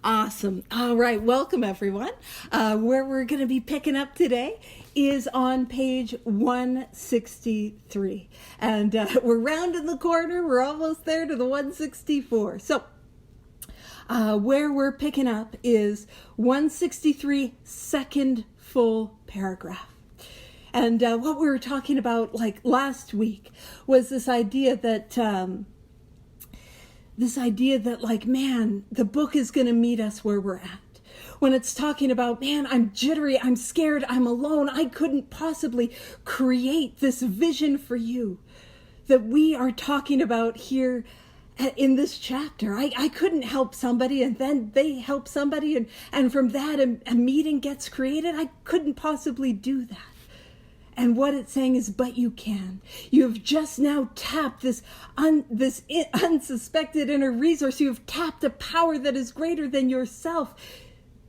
Awesome. All right. Welcome, everyone. Where we're going to be picking up today is on page 163. And we're rounding the corner. We're almost there to the 164. So where we're picking up is 163, second full paragraph. And what we were talking about like last week was this idea that like, man, the book is going to meet us where we're at. When it's talking about, man, I'm jittery, I'm scared, I'm alone, I couldn't possibly create this vision for you that we are talking about here in this chapter. I couldn't help somebody, and then they help somebody, and from that a meeting gets created. I couldn't possibly do that. And what it's saying is, but you can. You've just now tapped this unsuspected inner resource. You have tapped a power that is greater than yourself.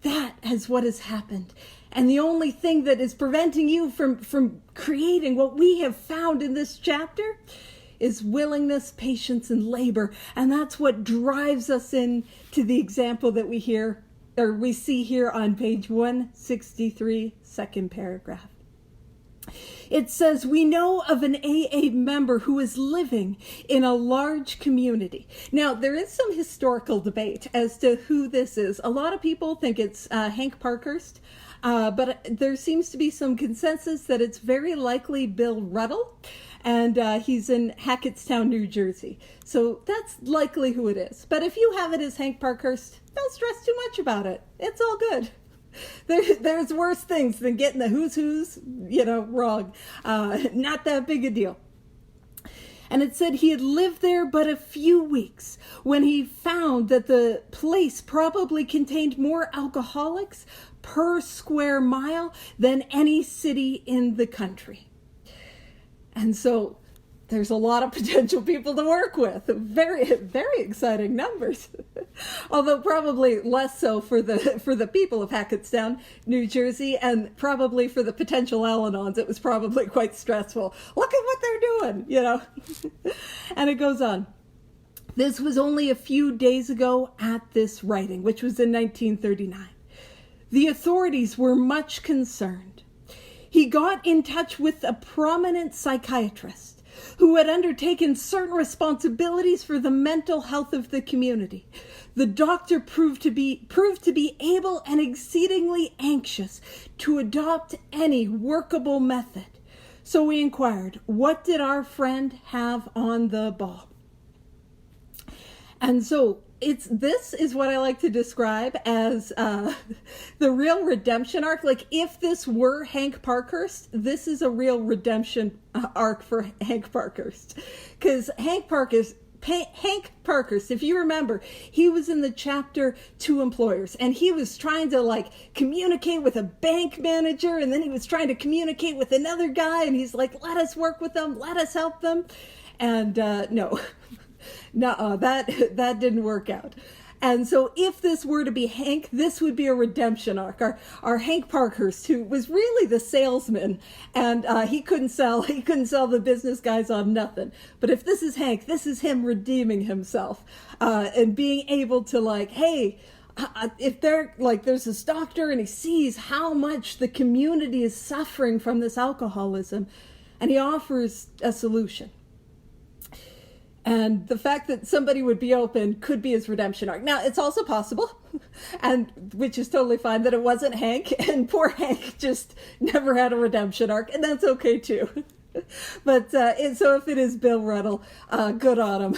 That is what has happened. And the only thing that is preventing you from creating what we have found in this chapter is willingness, patience, and labor. And that's what drives us into the example that we see here on page 163, second paragraph. It says, we know of an AA member who is living in a large community. Now, there is some historical debate as to who this is. A lot of people think it's Hank Parkhurst, but there seems to be some consensus that it's very likely Bill Ruddle, and he's in Hackettstown, New Jersey. So that's likely who it is. But if you have it as Hank Parkhurst, don't stress too much about it. It's all good. There's worse things than getting the who's wrong. Not that big a deal. And it said he had lived there but a few weeks when he found that the place probably contained more alcoholics per square mile than any city in the country. And so there's a lot of potential people to work with. Very, very exciting numbers. Although probably less so for the people of Hackettstown, New Jersey, and probably for the potential Al-Anons. It was probably quite stressful. Look at what they're doing, And it goes on. This was only a few days ago at this writing, which was in 1939. The authorities were much concerned. He got in touch with a prominent psychiatrist who had undertaken certain responsibilities for the mental health of the community. The doctor proved to be able and exceedingly anxious to adopt any workable method. So we inquired, what did our friend have on the ball? And so this is what I like to describe as the real redemption arc. Like, if this were Hank Parkhurst, this is a real redemption arc for Hank Parkhurst. Because Hank Parkhurst, if you remember, he was in the chapter Two Employers, and he was trying to communicate with a bank manager, and then he was trying to communicate with another guy, and he's like, let us work with them, let us help them. And no. No, that didn't work out. And so if this were to be Hank, this would be a redemption arc. Our Hank Parkhurst, who was really the salesman, and he couldn't sell the business guys on nothing. But if this is Hank, this is him redeeming himself and being able to hey, if there's this doctor and he sees how much the community is suffering from this alcoholism, and he offers a solution. And the fact that somebody would be open could be his redemption arc. Now, it's also possible, and which is totally fine, that it wasn't Hank, and poor Hank just never had a redemption arc, and that's okay too. But so if it is Bill Ruddle, good on him.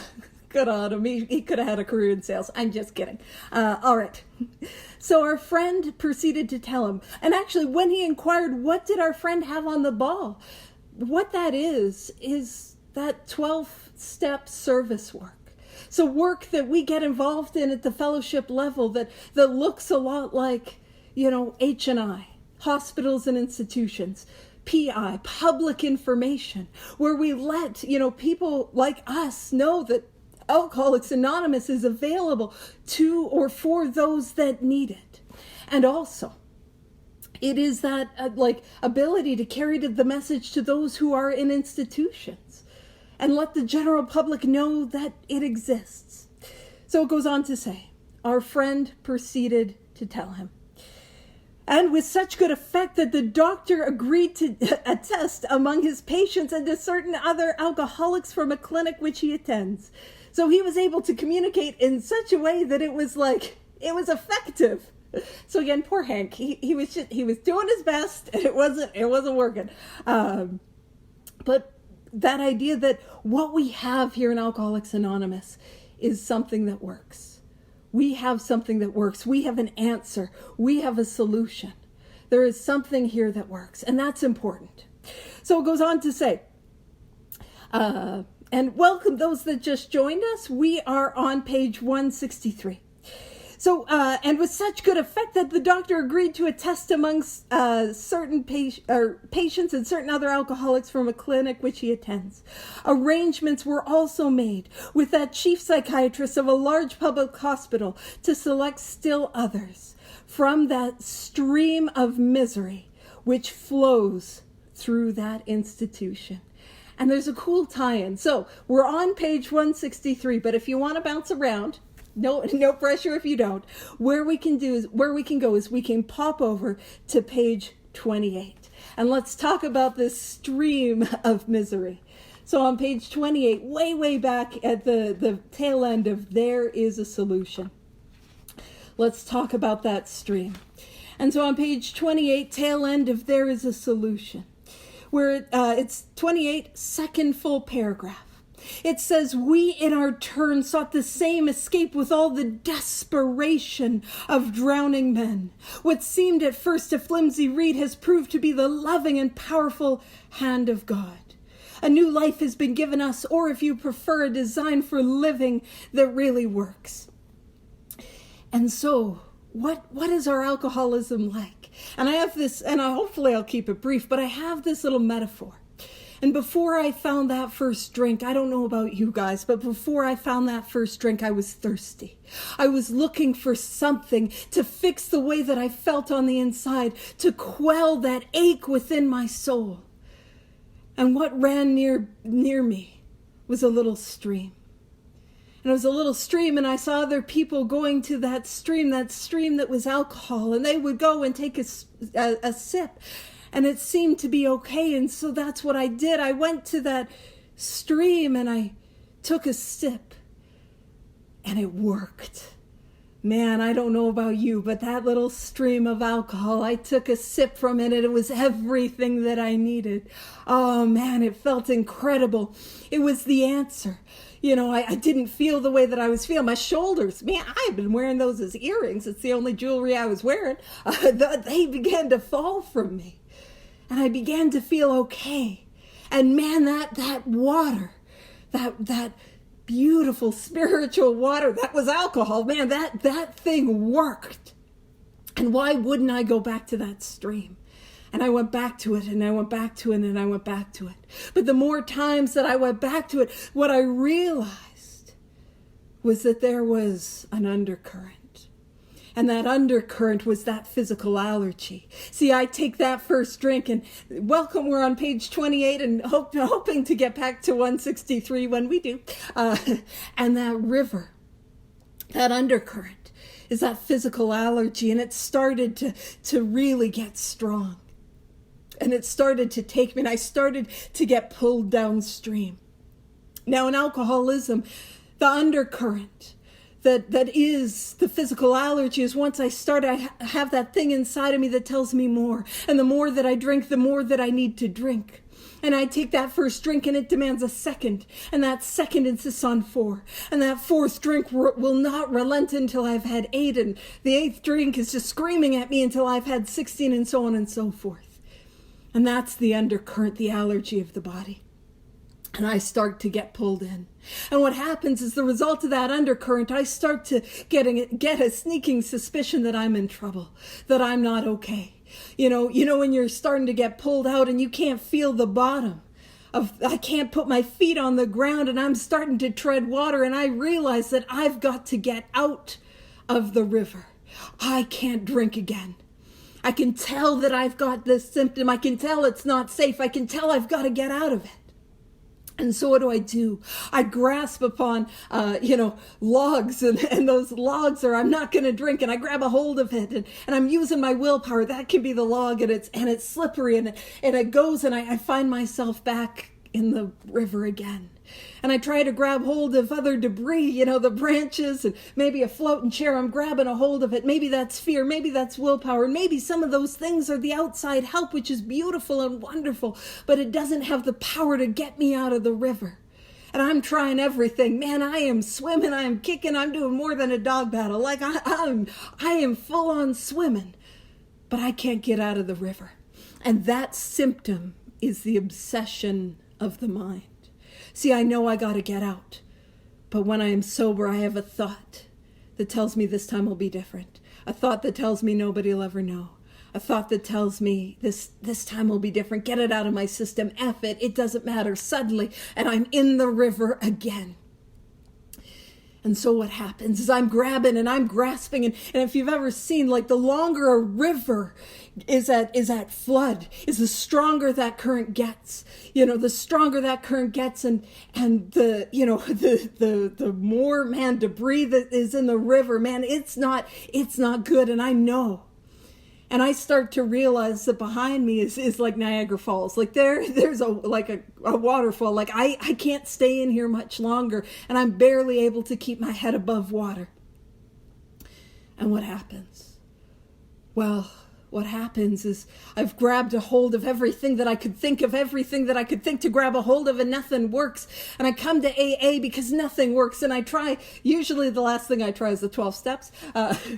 Good on him. He could have had a career in sales. I'm just kidding. All right. So our friend proceeded to tell him, and actually when he inquired, what did our friend have on the ball? What that is that 12-step service work. So work that we get involved in at the fellowship level that looks a lot like, H&I, hospitals and institutions, PI, public information, where we let, people like us know that Alcoholics Anonymous is available to or for those that need it. And also, it is that ability to carry the message to those who are in institutions and let the general public know that it exists. So it goes on to say, our friend proceeded to tell him. And with such good effect that the doctor agreed to attest among his patients and to certain other alcoholics from a clinic which he attends. So he was able to communicate in such a way that it was effective. So again, poor Hank, he was doing his best, and it wasn't working. But that idea that what we have here in Alcoholics Anonymous is something that works. We have something that works. We have an answer. We have a solution. There is something here that works, and that's important. So it goes on to say, and welcome those that just joined us. We are on page 163. So, and with such good effect that the doctor agreed to attest amongst certain patients and certain other alcoholics from a clinic which he attends. Arrangements were also made with that chief psychiatrist of a large public hospital to select still others from that stream of misery which flows through that institution. And there's a cool tie-in. So we're on page 163, but if you want to bounce around, no pressure if you don't. Where we can go is we can pop over to page 28. And let's talk about this stream of misery. So on page 28, way back at the tail end of There Is a Solution. Let's talk about that stream. And so on page 28, tail end of There Is a Solution, where it's 28, second full paragraph. It says, we in our turn sought the same escape with all the desperation of drowning men. What seemed at first a flimsy reed has proved to be the loving and powerful hand of God. A new life has been given us, or if you prefer, a design for living that really works. And so, what is our alcoholism like? And I have this, and hopefully I'll keep it brief, but I have this little metaphor. And before I found that first drink, I don't know about you guys, but before I found that first drink, I was thirsty. I was looking for something to fix the way that I felt on the inside, to quell that ache within my soul. And what ran near me was a little stream. And it was a little stream, and I saw other people going to that stream that was alcohol, and they would go and take a sip. And it seemed to be okay, and so that's what I did. I went to that stream and I took a sip, and it worked. Man, I don't know about you, but that little stream of alcohol, I took a sip from it, and it was everything that I needed. Oh man, it felt incredible. It was the answer. You know, I didn't feel the way that I was feeling. My shoulders, man, I've been wearing those as earrings. It's the only jewelry I was wearing. They began to fall from me. And I began to feel okay. And man, that water, that beautiful spiritual water, that was alcohol. Man, that thing worked. And why wouldn't I go back to that stream? And I went back to it, and I went back to it, and I went back to it. But the more times that I went back to it, what I realized was that there was an undercurrent. And that undercurrent was that physical allergy. See, I take that first drink, and welcome, we're on page 28 and hoping to get back to 163 when we do. And that river, that undercurrent, is that physical allergy, and it started to really get strong. And it started to take me, and I started to get pulled downstream. Now, in alcoholism, the undercurrent that is the physical allergy is once I start, I have that thing inside of me that tells me more. And the more that I drink, the more that I need to drink. And I take that first drink and it demands a second. And that second insists on 4. And that fourth drink will not relent until I've had 8. And the 8th drink is just screaming at me until I've had 16, and so on and so forth. And that's the undercurrent, the allergy of the body. And I start to get pulled in. And what happens is the result of that undercurrent, I start to get a sneaking suspicion that I'm in trouble, that I'm not okay. You know when you're starting to get pulled out and you can't feel the bottom. I can't put my feet on the ground, and I'm starting to tread water, and I realize that I've got to get out of the river. I can't drink again. I can tell that I've got this symptom. I can tell it's not safe. I can tell I've got to get out of it. And so what do? I grasp upon, logs, and those logs are, I'm not going to drink, and I grab a hold of it, and I'm using my willpower. That can be the log, and it's slippery, and it goes, and I find myself back in the river again. And I try to grab hold of other debris, the branches and maybe a floating chair. I'm grabbing a hold of it. Maybe that's fear. Maybe that's willpower. And maybe some of those things are the outside help, which is beautiful and wonderful, but it doesn't have the power to get me out of the river. And I'm trying everything. Man, I am swimming. I am kicking. I'm doing more than a dog battle. Like I am full on swimming, but I can't get out of the river. And that symptom is the obsession of the mind. See, I know I got to get out, but when I am sober, I have a thought that tells me this time will be different. A thought that tells me nobody will ever know. A thought that tells me this time will be different. Get it out of my system. F it. It doesn't matter. Suddenly, and I'm in the river again. And so what happens is I'm grabbing and I'm grasping. And if you've ever seen, like, the longer a river is at flood, is the stronger that current gets. The stronger that current gets, and the more, man, debris that is in the river, man, it's not good. And I know. And I start to realize that behind me is like Niagara Falls. Like there's a waterfall. Like I can't stay in here much longer, and I'm barely able to keep my head above water. And what happens? Well, what happens is I've grabbed a hold of everything that I could think of, to grab a hold of, and nothing works. And I come to AA because nothing works. And I try, usually the last thing I try is the 12 steps. That's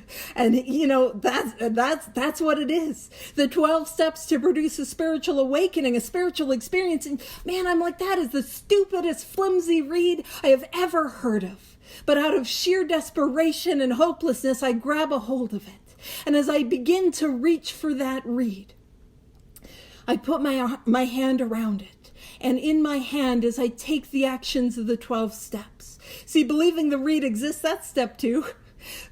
what it is. The 12 steps to produce a spiritual awakening, a spiritual experience. And man, I'm like, that is the stupidest, flimsy read I have ever heard of. But out of sheer desperation and hopelessness, I grab a hold of it. And as I begin to reach for that reed, I put my hand around it. And in my hand, as I take the actions of the 12 steps. See, believing the reed exists, that's step 2.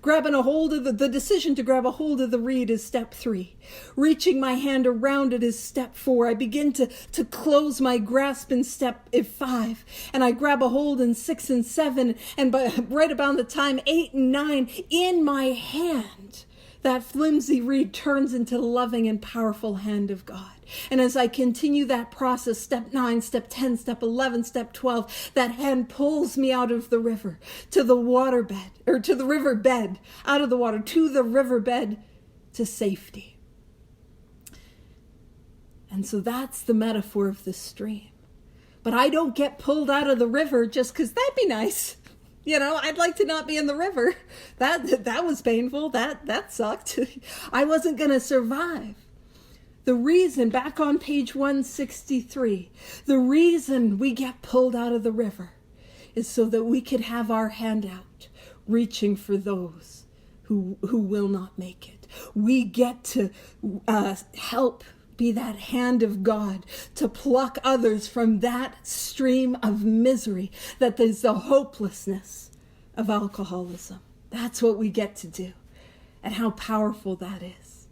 Grabbing a hold of the decision to grab a hold of the reed is step 3. Reaching my hand around it is step 4. I begin to close my grasp in step 5. And I grab a hold in 6 and 7. And right about the time 8 and 9, in my hand, that flimsy reed turns into the loving and powerful hand of God. And as I continue that process, step 9, step 10, step 11, step 12, that hand pulls me out of the river to the waterbed, or to the riverbed, out of the water, to the riverbed, to safety. And so that's the metaphor of the stream. But I don't get pulled out of the river just because that'd be nice. I'd like to not be in the river. That was painful. That sucked. I wasn't going to survive. The reason, back on page 163, the reason we get pulled out of the river is so that we could have our hand out, reaching for those who will not make it. We get to help be that hand of God to pluck others from that stream of misery that is the hopelessness of alcoholism. That's what we get to do. And how powerful that is.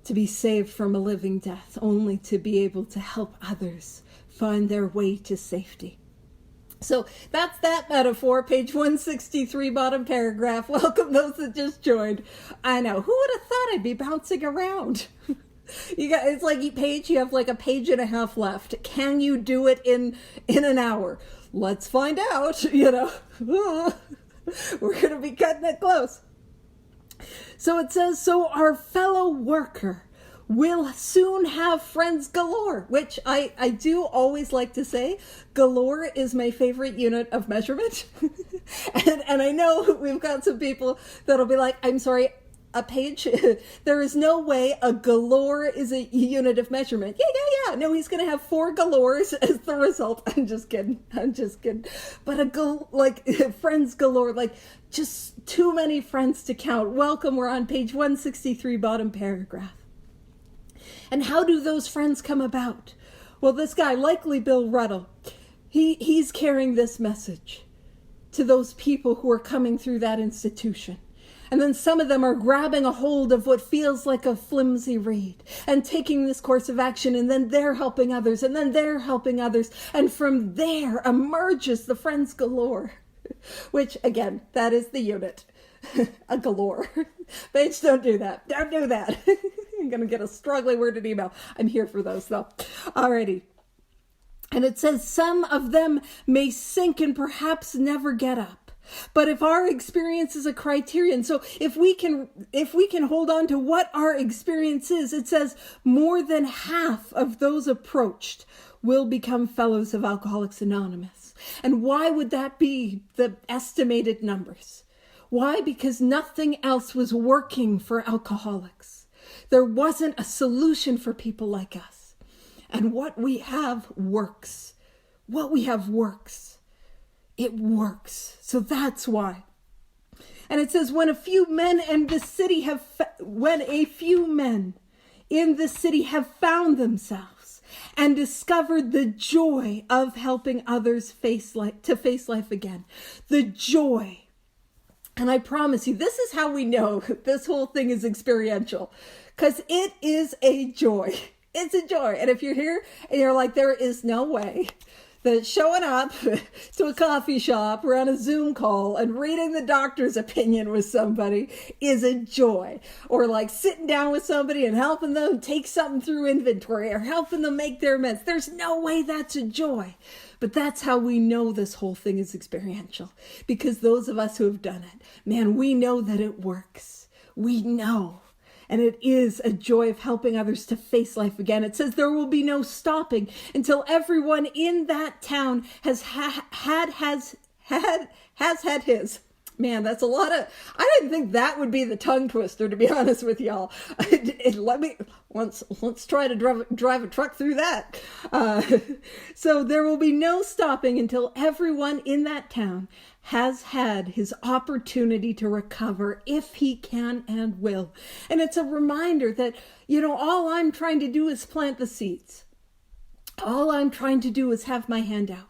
To be saved from a living death, only to be able to help others find their way to safety. So that's that metaphor, page 163, bottom paragraph. Welcome those that just joined. I know, who would have thought I'd be bouncing around? It's like, Paige, you have like a page and a half left. Can you do it in an hour? Let's find out, We're going to be cutting it close. So it says, so our fellow worker will soon have friends galore, which I do always like to say, galore is my favorite unit of measurement. and I know we've got some people that'll be like, I'm sorry, a page, there is no way a galore is a unit of measurement. Yeah. No, he's going to have 4 galores as the result. I'm just kidding. But friends galore, like just too many friends to count. Welcome. We're on page 163, bottom paragraph. And how do those friends come about? Well, this guy, likely Bill Ruddle, he's carrying this message to those people who are coming through that institution. And then some of them are grabbing a hold of what feels like a flimsy reed and taking this course of action, and then they're helping others, and then they're helping others. And from there emerges the friends galore, which again, that is the unit. A galore. Paige, don't do that. Don't do that. I'm going to get a strongly worded email. I'm here for those though. Alrighty. And it says some of them may sink and perhaps never get up. But if our experience is a criterion, so if we can hold on to what our experience is, it says more than half of those approached will become fellows of Alcoholics Anonymous. And why would that be the estimated numbers? Why? Because nothing else was working for alcoholics. There wasn't a solution for people like us. And what we have works. What we have works. It works. So that's why. And it says, when a few men in the city have found themselves and discovered the joy of helping others face life again. The joy. And I promise you, this is how we know this whole thing is experiential, because it is a joy. It's a joy. And if you're here and you're like, there is no way that showing up to a coffee shop or on a Zoom call and reading the doctor's opinion with somebody is a joy, or like sitting down with somebody and helping them take something through inventory or helping them make their amends, there's no way that's a joy. But that's how we know this whole thing is experiential, because those of us who have done it, man, we know that it works. We know. And it is a joy of helping others to face life again. It says there will be no stopping until everyone in that town has had his. Man, that's a lot of, I didn't think that would be the tongue twister, to be honest with y'all. Let's try to drive a truck through that. So there will be no stopping until everyone in that town has had his opportunity to recover, if he can and will. And it's a reminder that, all I'm trying to do is plant the seeds. All I'm trying to do is have my hand out.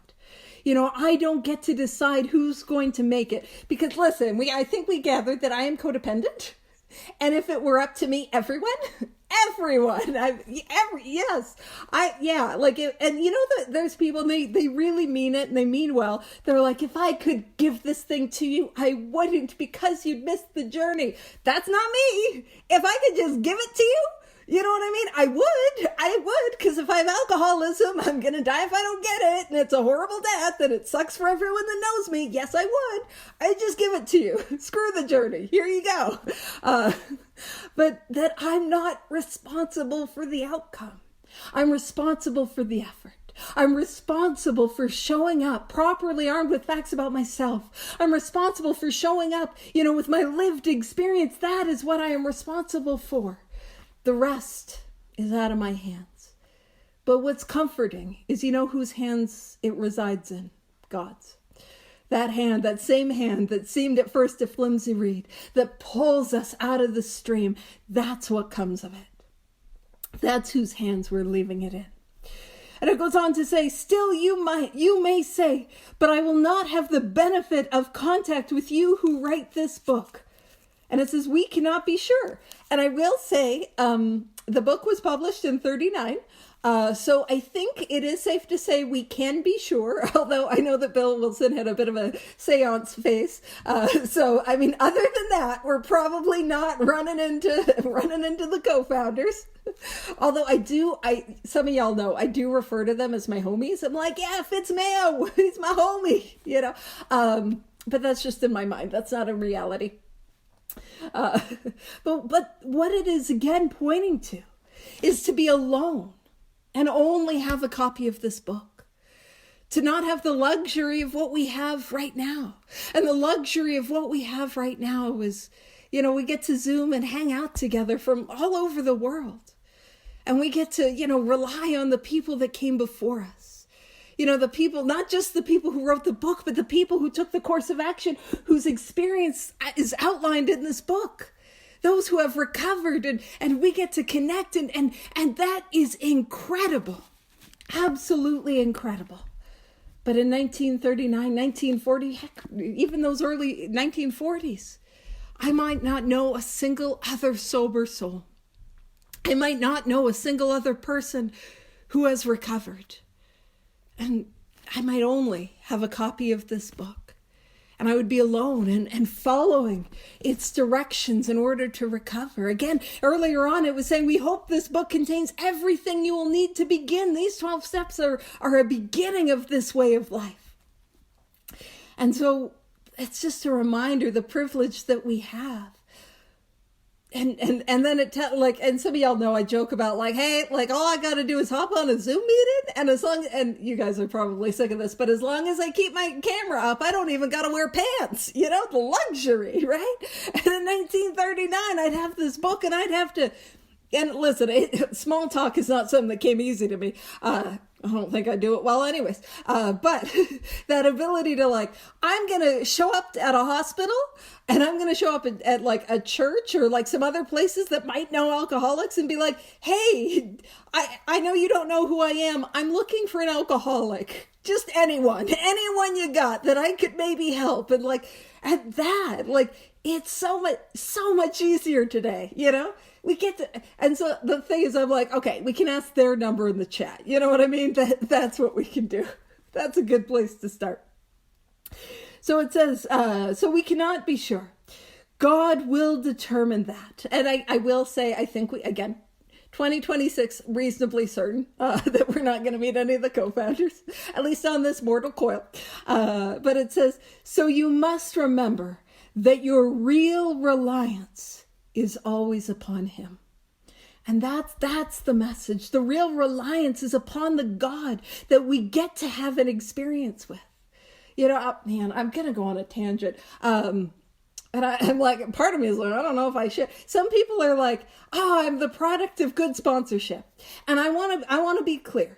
I don't get to decide who's going to make it, because listen, I think we gathered that I am codependent. And if it were up to me, everyone, yes, that there's people, they really mean it and they mean well. They're like, if I could give this thing to you, I wouldn't, because you'd miss the journey. That's not me. If I could just give it to you, you know what I mean? I would, because if I have alcoholism, I'm going to die if I don't get it, and it's a horrible death, and it sucks for everyone that knows me. Yes, I would. I'd just give it to you. Screw the journey. Here you go. But that I'm not responsible for the outcome. I'm responsible for the effort. I'm responsible for showing up properly armed with facts about myself. I'm responsible for showing up, with my lived experience. That is what I am responsible for. The rest is out of my hands. But what's comforting is, whose hands it resides in? God's. That hand, that same hand that seemed at first a flimsy reed, that pulls us out of the stream, that's what comes of it. That's whose hands we're leaving it in. And it goes on to say, still you may say, but I will not have the benefit of contact with you who write this book. And it says, we cannot be sure. And I will say, the book was published in 1939. So I think it is safe to say we can be sure, although I know that Bill Wilson had a bit of a seance face. So, other than that, we're probably not running into the co-founders. Although some of y'all know, I do refer to them as my homies. I'm like, yeah, Fitzmayo, he's my homie, but that's just in my mind. That's not in reality. But what it is again pointing to is to be alone and only have a copy of this book. To not have the luxury of what we have right now. And the luxury of what we have right now is, we get to Zoom and hang out together from all over the world. And we get to, rely on the people that came before us. The people, not just the people who wrote the book, but the people who took the course of action, whose experience is outlined in this book. Those who have recovered, and we get to connect, and that is incredible. Absolutely incredible. But in 1939, 1940, heck, even those early 1940s, I might not know a single other sober soul. I might not know a single other person who has recovered. And I might only have a copy of this book. And I would be alone and following its directions in order to recover. Again, earlier on, it was saying, we hope this book contains everything you will need to begin. These 12 steps are a beginning of this way of life. And so it's just a reminder, the privilege that we have. And then and some of y'all know I joke about like, hey, like all I got to do is hop on a Zoom meeting. And you guys are probably sick of this, but as long as I keep my camera up, I don't even got to wear pants, the luxury, right? And in 1939, I'd have this book and I'd have to, and listen, small talk is not something that came easy to me. I don't think I do it well anyways. But that ability to like, I'm going to show up at a hospital and I'm going to show up at like a church or like some other places that might know alcoholics and be like, hey, I know you don't know who I am. I'm looking for an alcoholic. Just anyone you got that I could maybe help. And like at that, like it's so much easier today, We get to, and so the thing is, I'm like, okay, we can ask their number in the chat. You know what I mean? That's what we can do. That's a good place to start. So it says, so we cannot be sure. God will determine that. And I will say, I think 2026, reasonably certain that we're not going to meet any of the co-founders, at least on this mortal coil. But it says, so you must remember that your real reliance is always upon him. And that's the message. The real reliance is upon the God that we get to have an experience with. I'm going to go on a tangent. And I'm like, part of me is like, I don't know if I should. Some people are like, oh, I'm the product of good sponsorship. And I want to be clear.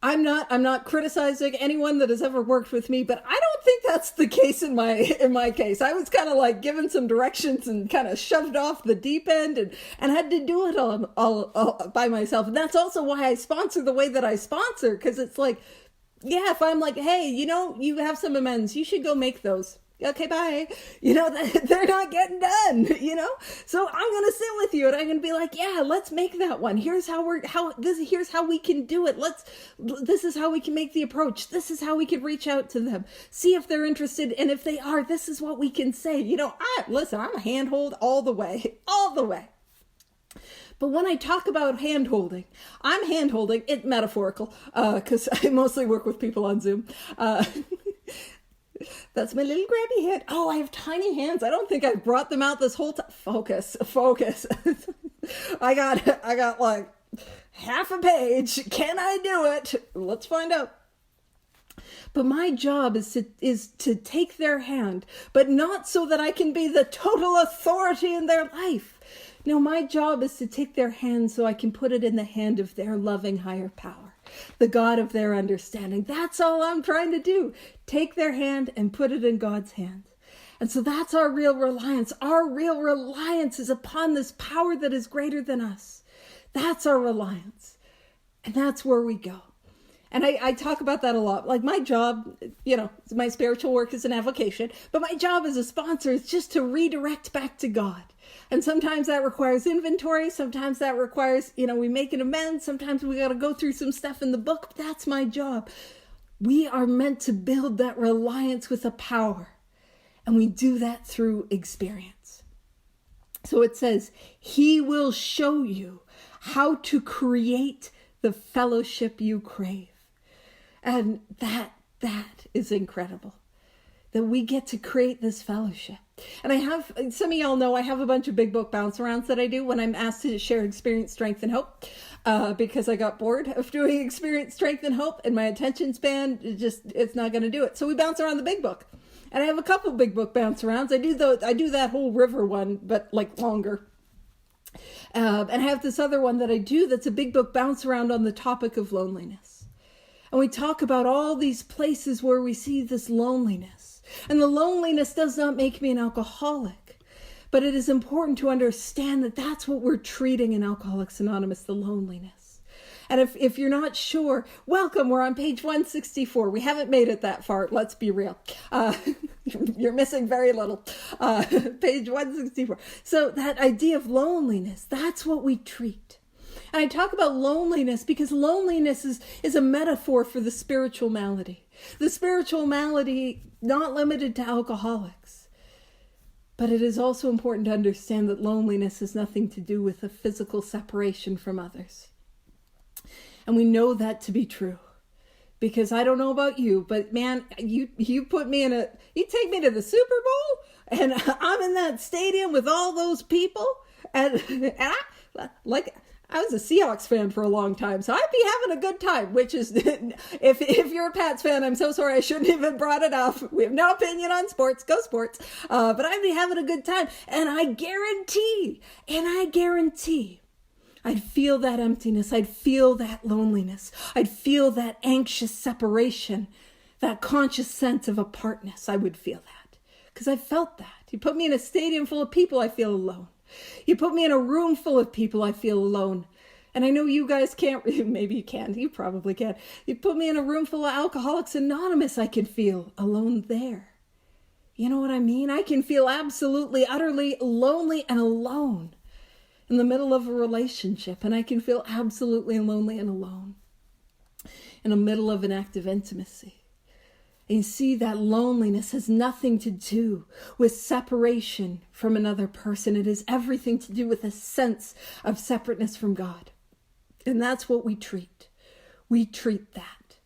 I'm not criticizing anyone that has ever worked with me, but I don't think that's the case in my case. I was kind of like given some directions and kind of shoved off the deep end and had to do it all by myself. And that's also why I sponsor the way that I sponsor, because it's like, yeah, if I'm like, hey, you have some amends, you should go make those. Okay, bye. They're not getting done, So I'm going to sit with you and I'm going to be like, yeah, let's make that one. Here's here's how we can do it. This is how we can make the approach. This is how we can reach out to them. See if they're interested. And if they are, this is what we can say. Listen, I'm a handhold all the way. But when I talk about hand-holding, I'm hand-holding it metaphorical, because I mostly work with people on Zoom. That's my little grabby hand. Oh, I have tiny hands. I don't think I've brought them out this whole time. Focus. I got like half a page. Can I do it? Let's find out. But my job is to take their hand, but not so that I can be the total authority in their life. No, my job is to take their hand so I can put it in the hand of their loving higher power, the God of their understanding. That's all I'm trying to do. Take their hand and put it in God's hand. And so that's our real reliance. Our real reliance is upon this power that is greater than us. That's our reliance. And that's where we go. And I talk about that a lot. Like my job, my spiritual work is an avocation, but my job as a sponsor is just to redirect back to God. And sometimes that requires inventory. Sometimes that requires, we make an amends. Sometimes we got to go through some stuff in the book. But that's my job. We are meant to build that reliance with a power. And we do that through experience. So it says, he will show you how to create the fellowship you crave. And that is incredible. That we get to create this fellowship. And some of y'all know I have a bunch of big book bounce arounds that I do when I'm asked to share experience, strength, and hope. Because I got bored of doing experience, strength, and hope, and my attention span, it's not going to do it. So we bounce around the big book. And I have a couple big book bounce arounds. I do that whole river one, but like longer. And I have this other one that I do that's a big book bounce around on the topic of loneliness. And we talk about all these places where we see this loneliness. And the loneliness does not make me an alcoholic. But it is important to understand that that's what we're treating in Alcoholics Anonymous, the loneliness. And if you're not sure, welcome. We're on page 164. We haven't made it that far. Let's be real. You're missing very little. Page 164. So that idea of loneliness, that's what we treat. And I talk about loneliness because loneliness is a metaphor for the spiritual malady. The spiritual malady, not limited to alcoholics. But it is also important to understand that loneliness has nothing to do with a physical separation from others. And we know that to be true. Because I don't know about you, but man, you put me you take me to the Super Bowl, and I'm in that stadium with all those people, and I was a Seahawks fan for a long time, so I'd be having a good time, which is, if you're a Pats fan, I'm so sorry I shouldn't even brought it up. We have no opinion on sports, go sports, but I'd be having a good time, and I guarantee, I'd feel that emptiness, I'd feel that loneliness, I'd feel that anxious separation, that conscious sense of apartness. I would feel that, because I felt that. You put me in a stadium full of people, I feel alone. You put me in a room full of people, I feel alone. And I know you guys can't, maybe you can, you probably can. You put me in a room full of Alcoholics Anonymous, I can feel alone there. You know what I mean? I can feel absolutely, utterly lonely and alone in the middle of a relationship. And I can feel absolutely lonely and alone in the middle of an act of intimacy. And you see, that loneliness has nothing to do with separation from another person. It has everything to do with a sense of separateness from God. And that's what we treat. We treat that.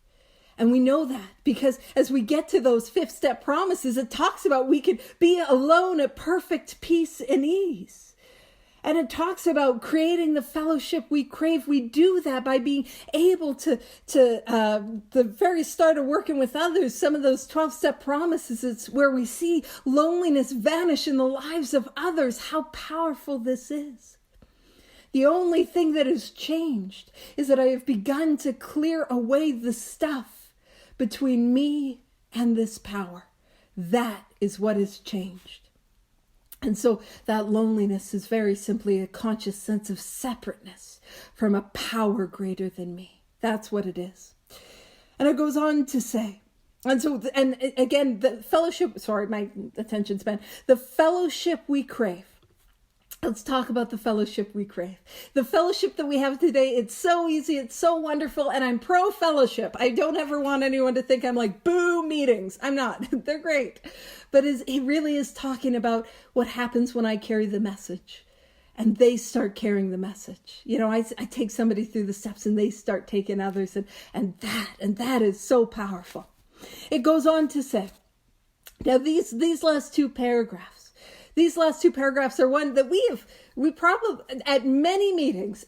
And we know that because as we get to those 5th step promises, it talks about we could be alone at perfect peace and ease. And it talks about creating the fellowship we crave. We do that by being able to the very start of working with others, some of those 12-step promises, it's where we see loneliness vanish in the lives of others. How powerful this is. The only thing that has changed is that I have begun to clear away the stuff between me and this power. That is what has changed. And so that loneliness is very simply a conscious sense of separateness from a power greater than me. That's what it is. And it goes on to say, and again, the fellowship, sorry, my attention span, the fellowship we crave. Let's talk about the fellowship we crave. The fellowship that we have today, it's so easy, it's so wonderful, and I'm pro-fellowship. I don't ever want anyone to think I'm like, boo meetings. I'm not. They're great. But it really is talking about what happens when I carry the message and they start carrying the message. You know, I take somebody through the steps and they start taking others, and that is so powerful. It goes on to say, now these last two paragraphs, are one that we probably, at many meetings,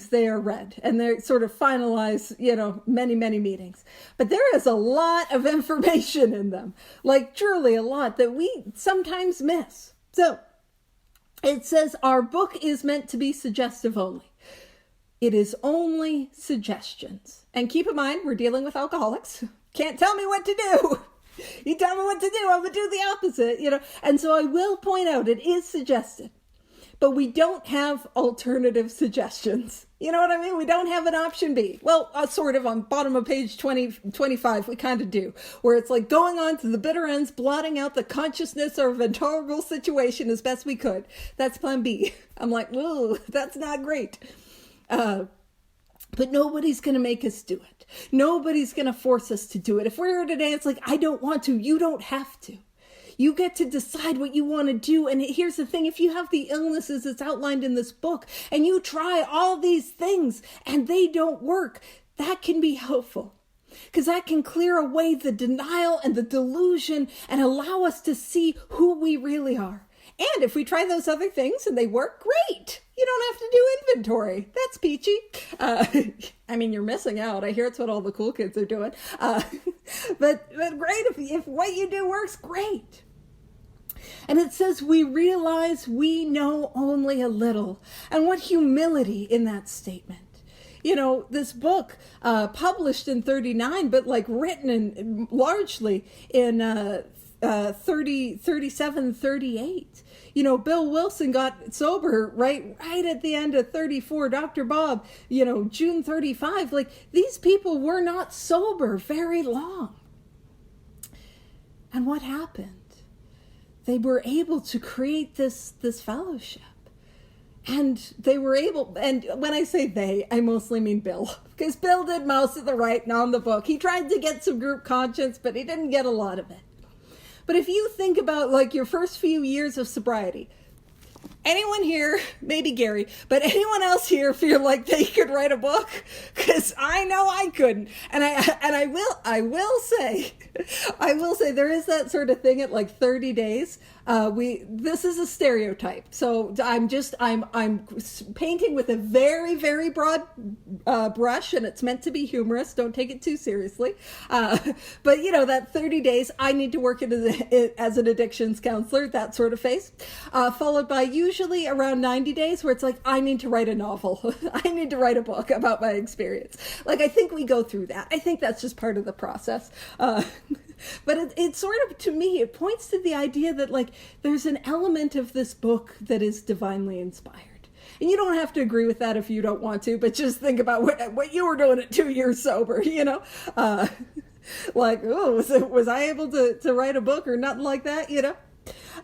they are read and they're sort of finalized, many meetings. But there is a lot of information in them, like truly a lot that we sometimes miss. So it says our book is meant to be suggestive only. It is only suggestions. And keep in mind, we're dealing with alcoholics. Can't tell me what to do. You tell me what to do, I'm going to do the opposite, And so I will point out it is suggested, but we don't have alternative suggestions. You know what I mean? We don't have an option B. Well, sort of on bottom of page 25, we kind of do, where it's like going on to the bitter ends, blotting out the consciousness of a intolerable situation as best we could. That's plan B. I'm like, whoa, that's not great. But nobody's going to make us do it. Nobody's going to force us to do it. If we're here today, it's like, I don't want to. You don't have to. You get to decide what you want to do. And here's the thing. If you have the illnesses that's outlined in this book and you try all these things and they don't work, that can be helpful. Because that can clear away the denial and the delusion and allow us to see who we really are. And if we try those other things and they work, great. You don't have to do inventory. That's peachy. You're missing out. I hear it's what all the cool kids are doing. But great. If what you do works, great. And it says we realize we know only a little. And what humility in that statement. This book, published in 39, but written largely in 37, 38. Bill Wilson got sober right at the end of 34. Dr. Bob, June 35. Like, these people were not sober very long. And what happened? They were able to create this fellowship. And they were able, and when I say they, I mostly mean Bill, because Bill did most of the writing on the book. He tried to get some group conscience, but he didn't get a lot of it. But if you think about like your first few years of sobriety, anyone here, maybe Gary, but anyone else here feel like they could write a book? Because I know I couldn't. And I will say there is that sort of thing at like 30 days. This is a stereotype. So I'm painting with a very, very broad brush, and it's meant to be humorous. Don't take it too seriously. But that 30 days, I need to work as an addictions counselor, that sort of phase, followed by usually around 90 days where it's like, I need to write a novel. I need to write a book about my experience. Like, I think we go through that. I think that's just part of the process. But it's sort of, to me, it points to the idea that like there's an element of this book that is divinely inspired. And you don't have to agree with that if you don't want to, but just think about what you were doing at 2 years sober, like, oh, was I able to write a book or nothing like that,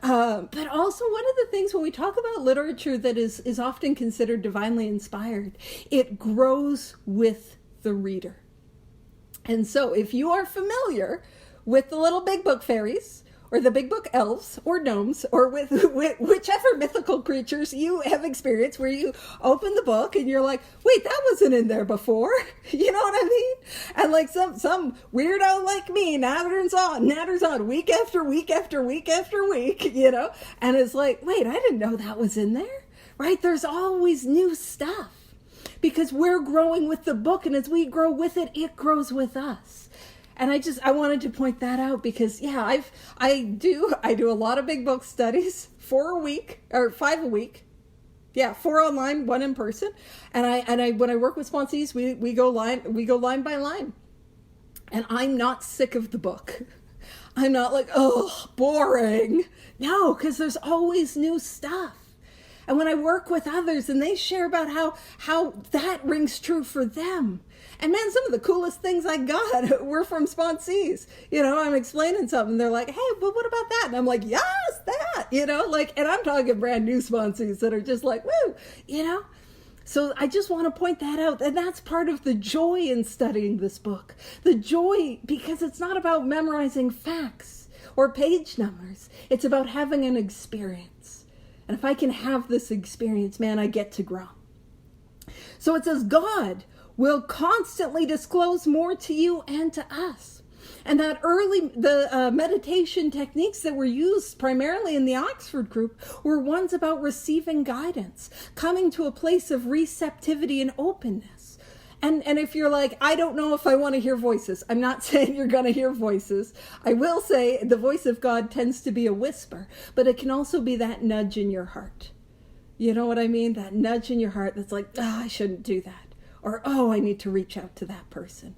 But also one of the things when we talk about literature that is often considered divinely inspired, it grows with the reader. And so if you are familiar with the little big book fairies, or the big book elves, or gnomes, or with whichever mythical creatures you have experienced, where you open the book and you're like, wait, that wasn't in there before. You know what I mean? And like some weirdo like me natters on week after week after week after week, and it's like, wait, I didn't know that was in there, right? There's always new stuff because we're growing with the book, and as we grow with it, it grows with us. And I wanted to point that out because, yeah, I do a lot of big book studies, 4 a week or 5 a week. Yeah, 4 online, 1 in person. And I when I work with sponsees, we go line by line. And I'm not sick of the book. I'm not like, oh, boring. No, because there's always new stuff. And when I work with others and they share about how that rings true for them. And man, some of the coolest things I got were from sponsees. I'm explaining something. They're like, hey, but what about that? And I'm like, yes, that, and I'm talking brand new sponsees that are just like, woo, So I just want to point that out. And that's part of the joy in studying this book. The joy, because it's not about memorizing facts or page numbers. It's about having an experience. And if I can have this experience, man, I get to grow. So it says, God will constantly disclose more to you and to us. And that the meditation techniques that were used primarily in the Oxford group were ones about receiving guidance, coming to a place of receptivity and openness. And if you're like, I don't know if I want to hear voices, I'm not saying you're going to hear voices. I will say the voice of God tends to be a whisper, but it can also be that nudge in your heart. You know what I mean? That nudge in your heart that's like, I shouldn't do that. Or, oh, I need to reach out to that person,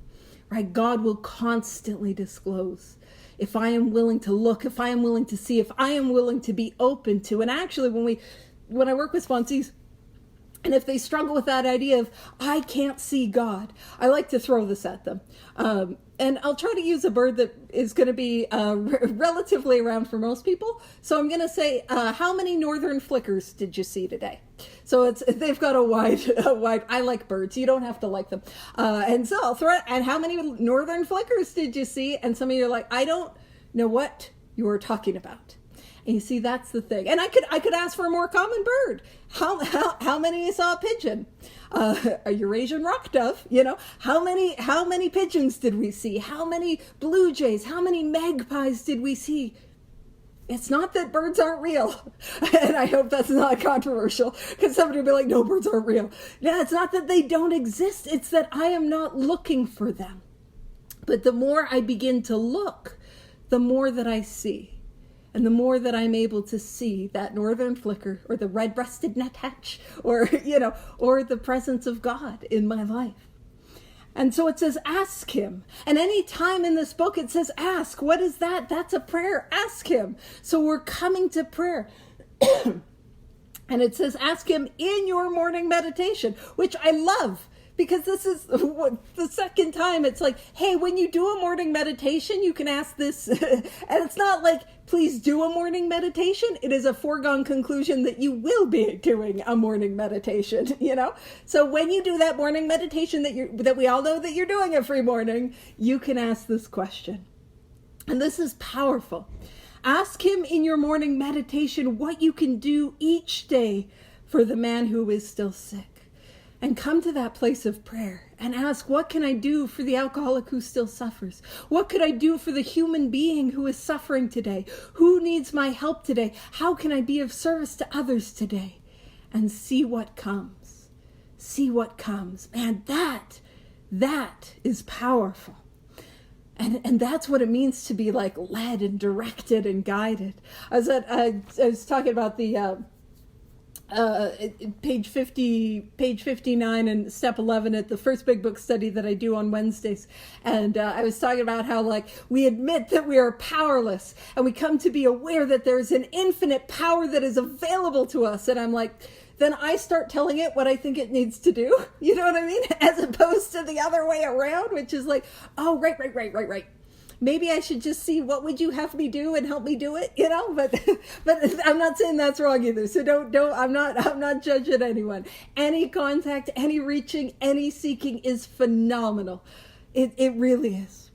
right? God will constantly disclose if I am willing to look, if I am willing to see, if I am willing to be open to. And actually, when I work with sponsees, and if they struggle with that idea of, I can't see God, I like to throw this at them. And I'll try to use a bird that is going to be relatively around for most people. So I'm going to say, how many northern flickers did you see today? So they've got a wide, I like birds. You don't have to like them. And so I'll throw it. And how many northern flickers did you see? And some of you are like, I don't know what you were talking about. And you see, that's the thing. And I could ask for a more common bird. How many saw a pigeon? A Eurasian rock dove, how many pigeons did we see? How many blue jays? How many magpies did we see? It's not that birds aren't real. And I hope that's not controversial, because somebody will be like, no, birds aren't real. Yeah, it's not that they don't exist. It's that I am not looking for them. But the more I begin to look, the more that I see. And the more that I'm able to see that northern flicker or the red-breasted nuthatch or the presence of God in my life. And so it says, ask him. And any time in this book it says, ask. What is that? That's a prayer. Ask him. So we're coming to prayer. And it says, ask him in your morning meditation, which I love, because this is the second time it's like, hey, when you do a morning meditation, you can ask this. And it's not like, please do a morning meditation. It is a foregone conclusion that you will be doing a morning meditation, you know? So when you do that morning meditation that we all know that you're doing every morning, you can ask this question. And this is powerful. Ask him in your morning meditation what you can do each day for the man who is still sick. And come to that place of prayer and ask, what can I do for the alcoholic who still suffers? What could I do for the human being who is suffering today? Who needs my help today? How can I be of service to others today? And see what comes. See what comes. Man, that is powerful. And that's what it means to be like led and directed and guided. I was talking about the page 59 and step 11 at the first big book study that I do on Wednesdays. And I was talking about how like we admit that we are powerless and we come to be aware that there's an infinite power that is available to us. And I'm like, then I start telling it what I think it needs to do. You know what I mean? As opposed to the other way around, which is like, oh, right. Maybe I should just see what would you have me do and help me do it, you know? But I'm not saying that's wrong either. So don't I'm not judging anyone. Any contact, any reaching, any seeking is phenomenal. It really is.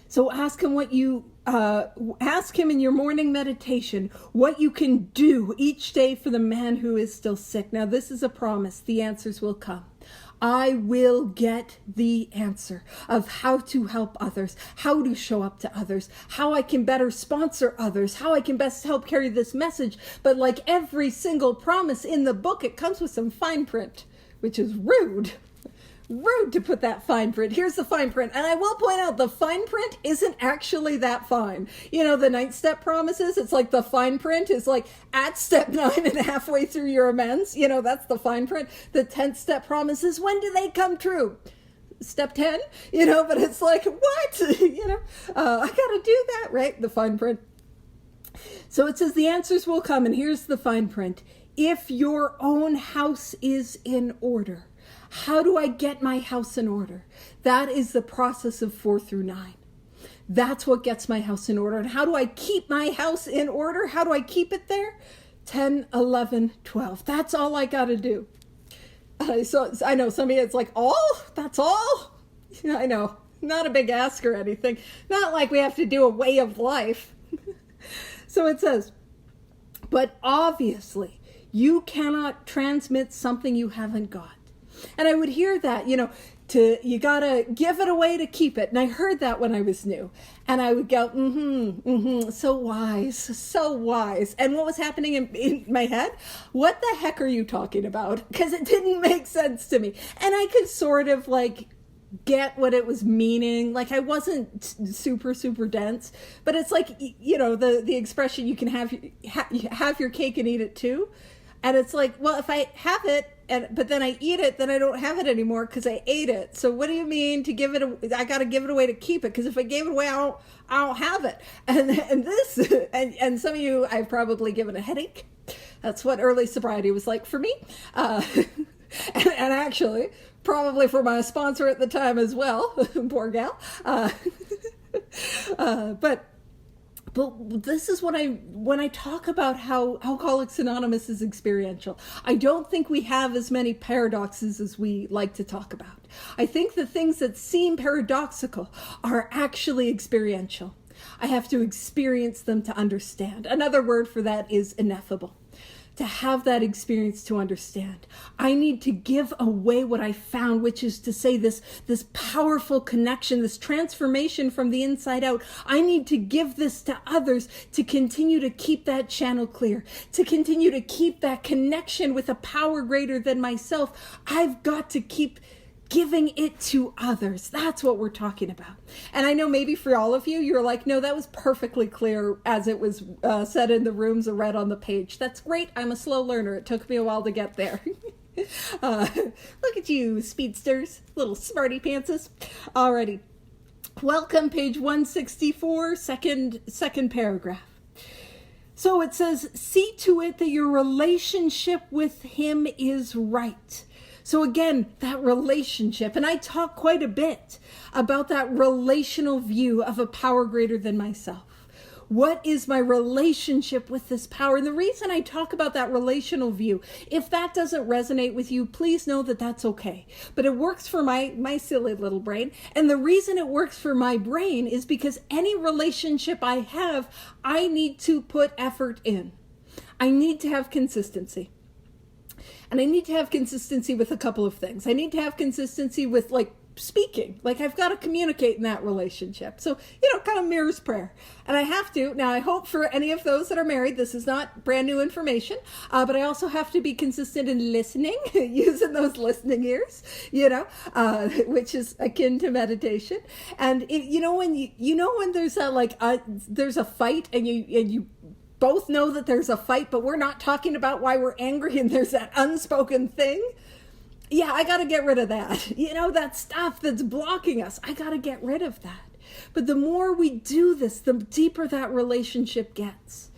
So ask him ask him in your morning meditation what you can do each day for the man who is still sick. Now this is a promise. The answers will come. I will get the answer of how to help others, how to show up to others, how I can better sponsor others, how I can best help carry this message. But like every single promise in the book, it comes with some fine print, which is rude. Rude to put that fine print. Here's the fine print. And I will point out the fine print isn't actually that fine. You know, the 9th step promises, it's like the fine print is like at step 9 and halfway through your amends. You know, that's the fine print. The 10th step promises, when do they come true? Step 10, you know, but it's like, what? You know, I got to do that, right? The fine print. So it says the answers will come. And here's the fine print. If your own house is in order. How do I get my house in order? That is the process of 4 through 9. That's what gets my house in order. And how do I keep my house in order? How do I keep it there? 10, 11, 12. That's all I got to do. So I know some of you, it's like, all? That's all? I know. Not a big ask or anything. Not like we have to do a way of life. So it says, but obviously you cannot transmit something you haven't got. And I would hear that, you know, you gotta give it away to keep it. And I heard that when I was new. And I would go, so wise. And what was happening in my head? What the heck are you talking about? Because it didn't make sense to me. And I could sort of like get what it was meaning. Like I wasn't super dense, but it's like, you know, the expression, you can have your cake and eat it too. And it's like, well, if I have it, but then I eat it, then I don't have it anymore because I ate it. So what do you mean to give it? I got to give it away to keep it, because if I gave it away, I don't have it. And some of you, I've probably given a headache. That's what early sobriety was like for me, and actually probably for my sponsor at the time as well. Poor gal. But this is when I talk about how Alcoholics Anonymous is experiential. I don't think we have as many paradoxes as we like to talk about. I think the things that seem paradoxical are actually experiential. I have to experience them to understand. Another word for that is ineffable. To have that experience to understand, I need to give away what I found, which is to say this powerful connection, this transformation from the inside out. I need to give this to others to continue to keep that channel clear, to continue to keep that connection with a power greater than myself. I've got to keep giving it to others. That's what we're talking about. And I know maybe for all of you, you're like, no, that was perfectly clear as it was said in the rooms or read on the page. That's great. I'm a slow learner. It took me a while to get there. Look at you, speedsters, little smarty pantses. Alrighty. Welcome, page 164, second paragraph. So it says, see to it that your relationship with him is right. So again, that relationship, and I talk quite a bit about that relational view of a power greater than myself. What is my relationship with this power? And the reason I talk about that relational view, if that doesn't resonate with you, please know that that's okay. But it works for my silly little brain. And the reason it works for my brain is because any relationship I have, I need to put effort in. I need to have consistency. And I need to have consistency with a couple of things. I need to have consistency with speaking. I've got to communicate in that relationship. So, kind of mirrors prayer. And I have to. Now, I hope for any of those that are married, this is not brand new information, but I also have to be consistent in listening, using those listening ears, which is akin to meditation. And when there's there's a fight and you both know that there's a fight, but we're not talking about why we're angry and there's that unspoken thing. Yeah, I got to get rid of that. That stuff that's blocking us. I got to get rid of that. But the more we do this, the deeper that relationship gets.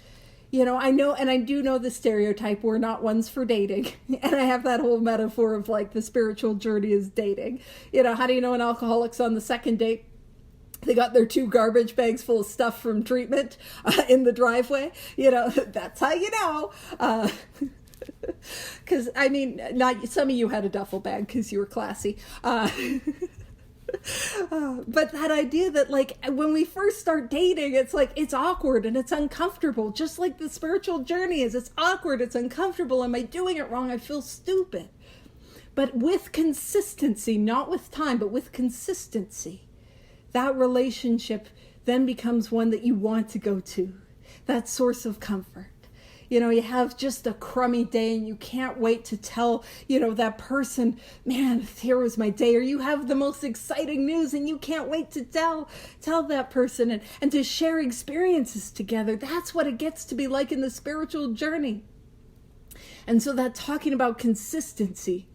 I know, and I do know the stereotype, we're not ones for dating. And I have that whole metaphor of the spiritual journey is dating. How do you know an alcoholic's on the second date? They got their 2 garbage bags full of stuff from treatment in the driveway. That's how you know. Because, not some of you had a duffel bag because you were classy. But that idea that when we first start dating, it's awkward and it's uncomfortable, just like the spiritual journey is. It's awkward, it's uncomfortable. Am I doing it wrong? I feel stupid. But with consistency, not with time, but with consistency, that relationship then becomes one that you want to go to, that source of comfort. You have just a crummy day and you can't wait to tell, that person, man, here was my day. Or you have the most exciting news and you can't wait to tell that person and to share experiences together. That's what it gets to be like in the spiritual journey. And so that talking about consistency,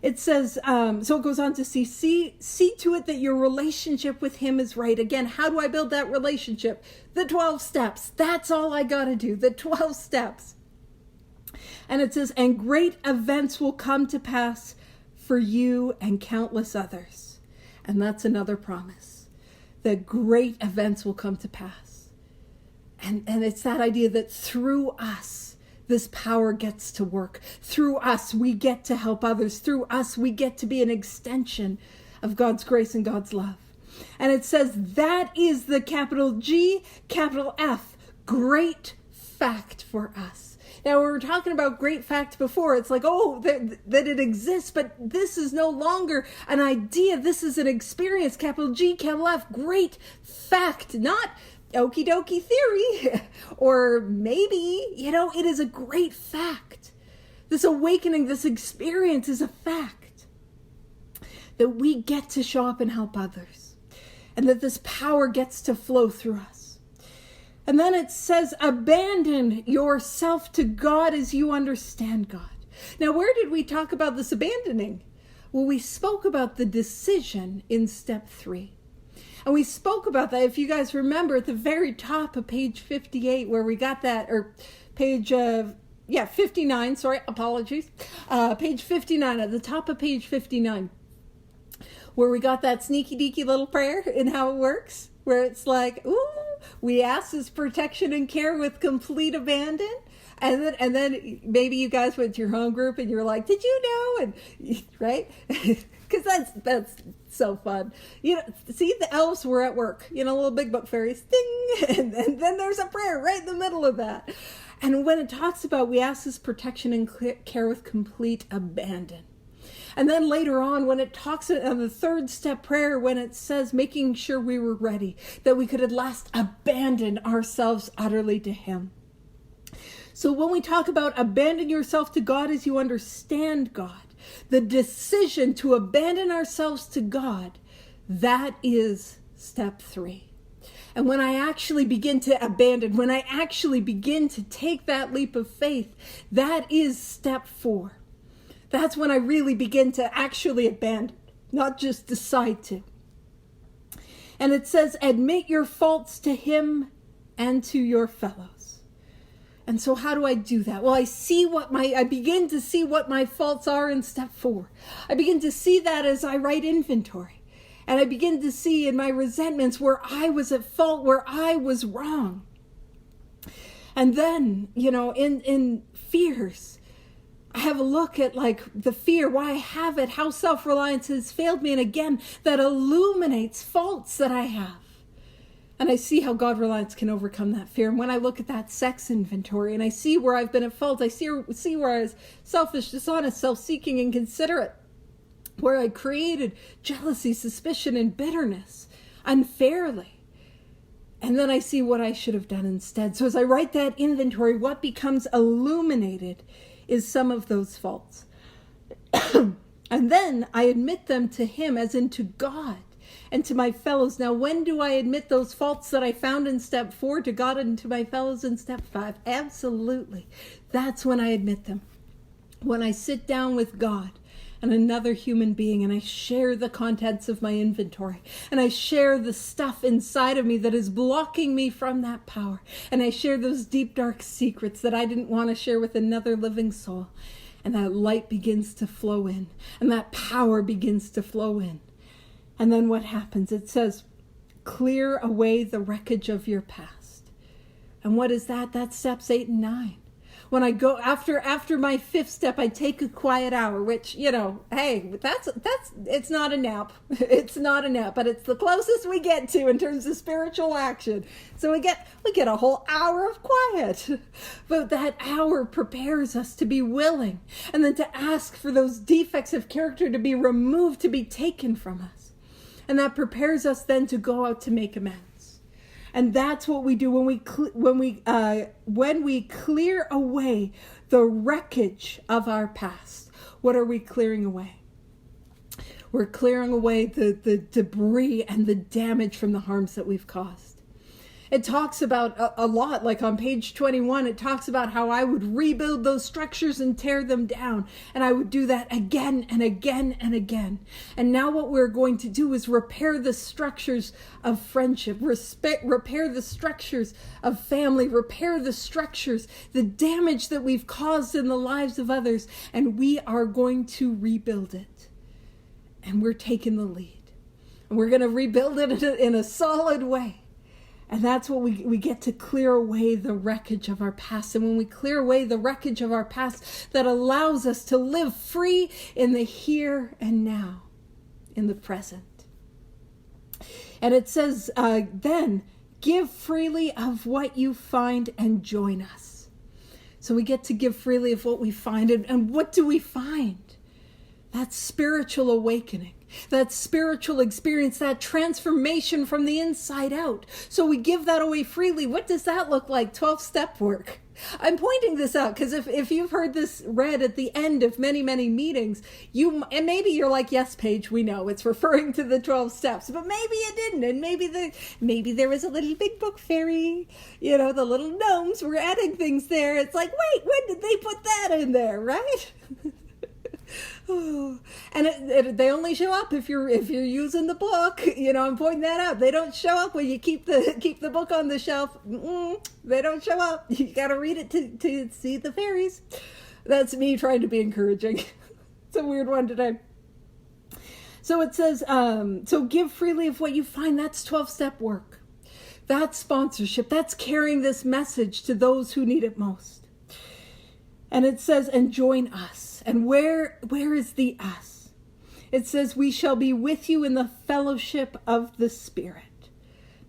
it says, so it goes on to see to it that your relationship with him is right. Again, how do I build that relationship? The 12 steps. That's all I got to do. The 12 steps. And it says, and great events will come to pass for you and countless others. And that's another promise, that great events will come to pass. And it's that idea that through us, this power gets to work. Through us, we get to help others. Through us, we get to be an extension of God's grace and God's love. And it says that is the capital G, capital F, great fact for us. Now, we were talking about great fact before. It's that it exists, but this is no longer an idea. This is an experience. Capital G, capital F, great fact, not okie dokie theory, or maybe, it is a great fact. This awakening, this experience is a fact that we get to show up and help others, and that this power gets to flow through us. And then it says, abandon yourself to God as you understand God. Now, where did we talk about this abandoning? Well, we spoke about the decision in step 3. And we spoke about that, if you guys remember, at the very top of page 58, where we got that, or page, 59, sorry, apologies. Page 59, at the top of page 59, where we got that sneaky deaky little prayer and how it works, where it's we ask his protection and care with complete abandon. And then maybe you guys went to your home group and you're like, did you know? And right? Because that's so fun. See, the elves were at work, little big book fairies, ding, and then there's a prayer right in the middle of that. And when it talks about we ask his protection and care with complete abandon. And then later on, when it talks on the 3rd step prayer, when it says making sure we were ready, that we could at last abandon ourselves utterly to him. So when we talk about abandon yourself to God as you understand God, the decision to abandon ourselves to God, that is step 3. And when I actually begin to abandon, when I actually begin to take that leap of faith, that is step 4. That's when I really begin to actually abandon, not just decide to. And it says, admit your faults to him and to your fellows. And so how do I do that? Well, I begin to see what my faults are in step 4. I begin to see that as I write inventory. And I begin to see in my resentments where I was at fault, where I was wrong. And then, in fears, I have a look at the fear, why I have it, how self-reliance has failed me. And again, that illuminates faults that I have. And I see how God-reliance can overcome that fear. And when I look at that sex inventory and I see where I've been at fault, I see where I was selfish, dishonest, self-seeking, inconsiderate, where I created jealousy, suspicion, and bitterness unfairly. And then I see what I should have done instead. So as I write that inventory, what becomes illuminated is some of those faults. And then I admit them to him, as in to God and to my fellows. Now, when do I admit those faults that I found in step 4 to God and to my fellows in step 5? Absolutely. That's when I admit them. When I sit down with God and another human being and I share the contents of my inventory and I share the stuff inside of me that is blocking me from that power, and I share those deep dark secrets that I didn't want to share with another living soul, and that light begins to flow in and that power begins to flow in. And then what happens? It says, clear away the wreckage of your past. And what is that? That's steps 8 and 9. When I go after my 5th step, I take a quiet hour, which, hey, it's not a nap. It's not a nap, but it's the closest we get to in terms of spiritual action. So we get a whole hour of quiet. But that hour prepares us to be willing and then to ask for those defects of character to be removed, to be taken from us. And that prepares us then to go out to make amends. And that's what we do when we clear away the wreckage of our past. What are we clearing away? We're clearing away the debris and the damage from the harms that we've caused. It talks about a lot, like on page 21, it talks about how I would rebuild those structures and tear them down. And I would do that again and again and again. And now what we're going to do is repair the structures of friendship, repair the structures of family, repair the structures, the damage that we've caused in the lives of others. And we are going to rebuild it. And we're taking the lead. And we're going to rebuild it in a solid way. And that's what we get to clear away the wreckage of our past. And when we clear away the wreckage of our past, that allows us to live free in the here and now, in the present. And it says, then, give freely of what you find and join us. So we get to give freely of what we find. And what do we find? That spiritual awakening. That spiritual experience, that transformation from the inside out. So we give that away freely. What does that look like? 12-step work. I'm pointing this out because if you've heard this read at the end of many, many meetings, and maybe you're like, yes, Paige, we know it's referring to the 12 steps, but maybe it didn't. And maybe there was a little big book fairy, the little gnomes were adding things there. It's like, wait, when did they put that in there, right? And they only show up if you're using the book. I'm pointing that out. They don't show up when you keep the book on the shelf. They don't show up. You got to read it to see the fairies. That's me trying to be encouraging. It's a weird one today. So it says, so give freely of what you find. That's 12-step work. That's sponsorship. That's carrying this message to those who need it most. And it says, and join us. And where is the us? It says, we shall be with you in the fellowship of the Spirit.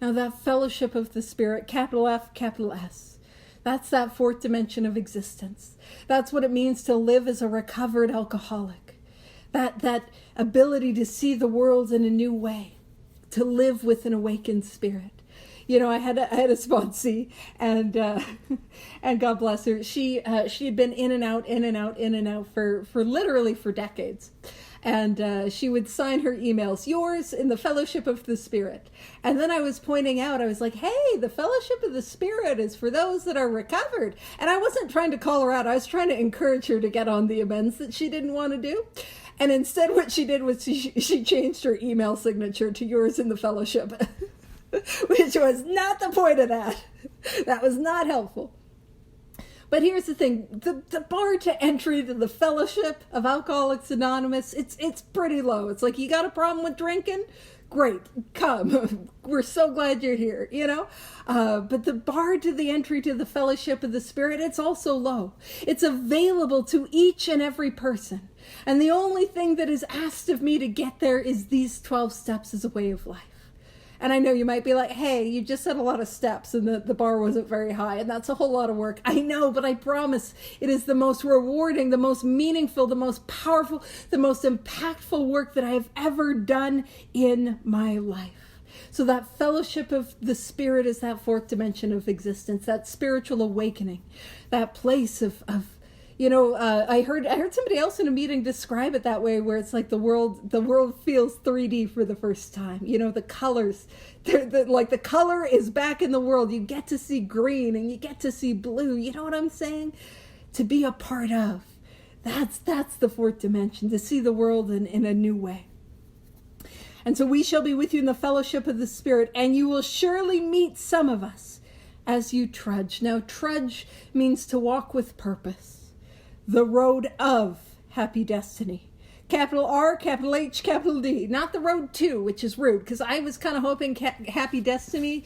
Now that fellowship of the Spirit, capital F, capital S, that's that 4th dimension of existence. That's what it means to live as a recovered alcoholic. That ability to see the world in a new way, to live with an awakened spirit. I had a sponsee, and God bless her. She had been in and out for literally for decades. And she would sign her emails, yours in the fellowship of the Spirit. And then I was pointing out, I was like, hey, the fellowship of the Spirit is for those that are recovered. And I wasn't trying to call her out. I was trying to encourage her to get on the amends that she didn't want to do. And instead what she did was she changed her email signature to yours in the fellowship. Which was not the point of that. That was not helpful. But here's the thing, the bar to entry to the fellowship of Alcoholics Anonymous, it's pretty low. It's like, you got a problem with drinking? Great, come. We're so glad you're here, you know? But the bar to the entry to the fellowship of the Spirit, it's also low. It's available to each and every person. And the only thing that is asked of me to get there is these 12 steps as a way of life. And I know you might be like, hey, you just said a lot of steps and the bar wasn't very high, and that's a whole lot of work. I know, but I promise it is the most rewarding, the most meaningful, the most powerful, the most impactful work that I have ever done in my life. So that fellowship of the Spirit is that fourth dimension of existence, that spiritual awakening, that place of I heard somebody else in a meeting describe it that way, where it's like the world feels 3D for the first time. You know, the colors, like the color is back in the world. You get to see green and you get to see blue. You know what I'm saying? To be a part of. That's the fourth dimension, to see the world in a new way. And so we shall be with you in the fellowship of the Spirit, and you will surely meet some of us as you trudge. Now, trudge means to walk with purpose. The road of happy destiny. Capital R, capital H, capital D. Not the road to, which is rude, because I was kind of hoping happy destiny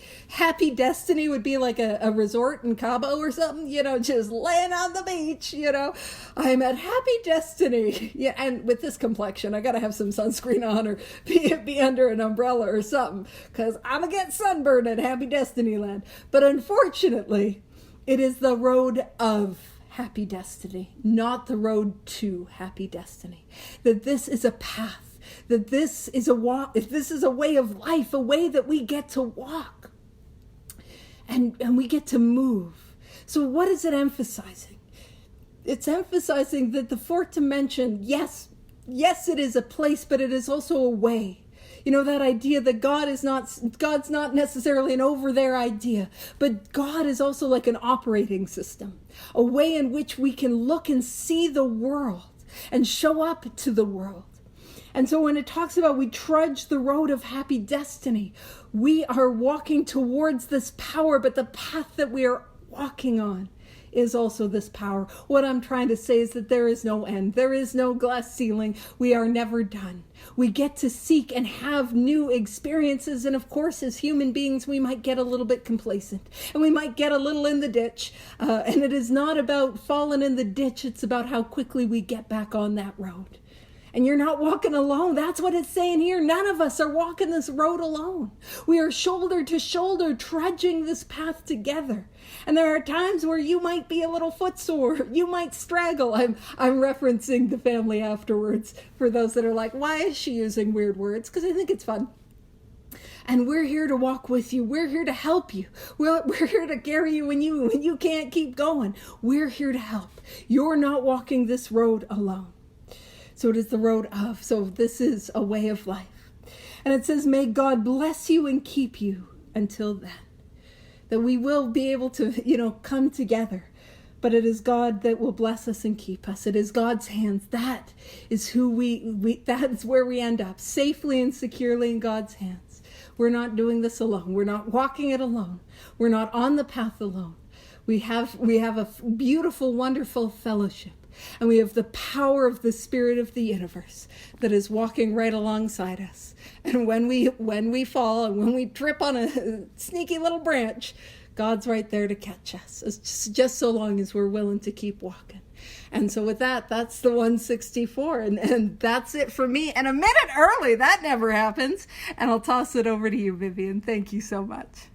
would be like a resort in Cabo or something, you know, just laying on the beach, you know. I'm at happy destiny. Yeah, and with this complexion, I got to have some sunscreen on or be under an umbrella or something, because I'm going to get sunburned at happy destiny land. But unfortunately, it is the road of happy destiny, not the road to happy destiny. That this is a path, that this is a walk, if this is a way of life, a way that we get to walk and we get to move. So what is it emphasizing? It's emphasizing that the fourth dimension, yes, it is a place, but it is also a way. You know, that idea that God's not necessarily an over there idea, but God is also like an operating system, a way in which we can look and see the world and show up to the world. And so when it talks about we trudge the road of happy destiny, we are walking towards this power, but the path that we are walking on is also this power. What I'm trying to say is that there is no end. There is no glass ceiling. We are never done. We get to seek and have new experiences. And of course, as human beings, we might get a little bit complacent and we might get a little in the ditch. And it is not about falling in the ditch. It's about how quickly we get back on that road. And you're not walking alone. That's what it's saying here. None of us are walking this road alone. We are shoulder to shoulder trudging this path together. And there are times where you might be a little footsore. You might straggle. I'm referencing the family afterwards for those that are like, why is she using weird words? Because I think it's fun. And we're here to walk with you. We're here to help you. We're here to carry you when you can't keep going. We're here to help. You're not walking this road alone. So it is the road of. So this is a way of life. And it says, may God bless you and keep you until then. That we will be able to, come together. But it is God that will bless us and keep us. It is God's hands. That is who that is where we end up, safely and securely in God's hands. We're not doing this alone. We're not walking it alone. We're not on the path alone. We have a beautiful, wonderful fellowship. And we have the power of the Spirit of the universe that is walking right alongside us. And when we fall and when we trip on a sneaky little branch, God's right there to catch us. It's just so long as we're willing to keep walking. And so with that, that's the 164. And that's it for me. And a minute early, that never happens. And I'll toss it over to you, Vivian. Thank you so much.